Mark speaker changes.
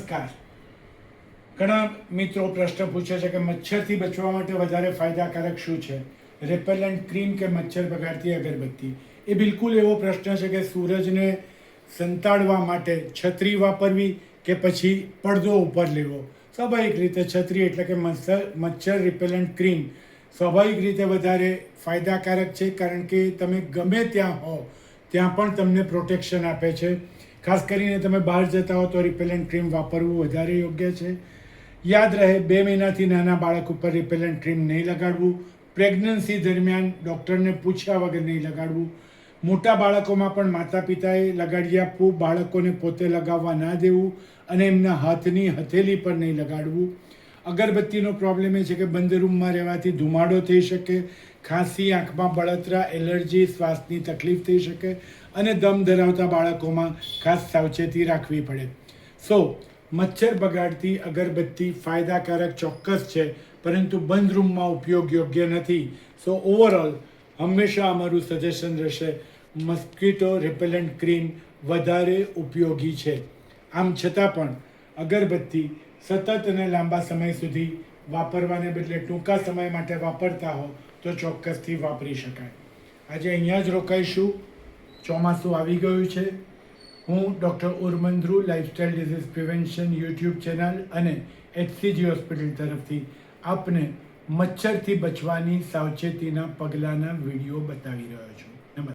Speaker 1: નમસ્કાર. ઘણા મિત્રો પ્રશ્ન પૂછે છે કે મચ્છરથી બચવા માટે વધારે ફાયદાકારક શું છે, રેપેલન્ટ ક્રીમ કે મચ્છર ભગાડતી અગરબત્તી? એ બિલકુલ એવો પ્રશ્ન છે કે સૂરજને સંતાડવા માટે છત્રી વાપરવી કે પછી પડદો ઉપર લેવો. સ્વાભાવિક રીતે છત્રી એટલે કે મચ્છર રિપેલન્ટ ક્રીમ સ્વાભાવિક રીતે વધારે ફાયદાકારક છે, કારણ કે તમે ગમે ત્યાં હો ત્યાં પણ તમને પ્રોટેક્શન આપે છે. ખાસ કરીને તમે બહાર જતા હો તો રિપેલન્ટ ક્રીમ વાપરવું વધારે યોગ્ય છે. યાદ રહે, 2 મહિનાથી નાના બાળક ઉપર રિપેલન્ટ ક્રીમ નહીં લગાડવું. પ્રેગ્નન્સી દરમિયાન ડૉક્ટરને પૂછ્યા વગર નહીં લગાડવું. મોટા બાળકોમાં પણ માતા પિતાએ લગાડી આપવું, બાળકોને પોતે લગાવવા ના દેવું અને એમના હાથની હથેલી પર નહીં લગાડવું. અગરબત્તીનો પ્રોબ્લેમ એ છે કે બંધ રૂમમાં રહેવાથી ધુમાડો થઈ શકે, ખાંસી, આંખમાં બળતરા, એલર્જી, શ્વાસની તકલીફ થઈ શકે અને દમ ધરાવતા બાળકોમાં ખાસ સાવચેતી રાખવી પડે. મચ્છર બગાડતી અગરબત્તી ફાયદાકારક ચોક્કસ છે, પરંતુ બંધ રૂમમાં ઉપયોગ યોગ્ય નથી. ઓવરઓલ હંમેશા અમારું સજેશન રહેશે, મસ્કીટો રિપેલન્ટ ક્રીમ વધારે ઉપયોગી છે. આમ છતાં પણ અગરબત્તી સતત અને લાંબા સમય સુધી વાપરવાને બદલે ટૂંકા સમય માટે વાપરતા હો તો ચોક્કસથી વાપરી શકાય. આજે અહીંયા જ રોકાઈશું. ચોમાસું આવી ગયું છે. હું ડૉક્ટર ઉર્મંદ્રુ, lifestyle disease prevention YouTube channel અને HCG હોસ્પિટલ તરફથી આપને મચ્છરથી બચવાની સાવચેતીના પગલાંના વિડીયો બતાવી રહ્યો છું.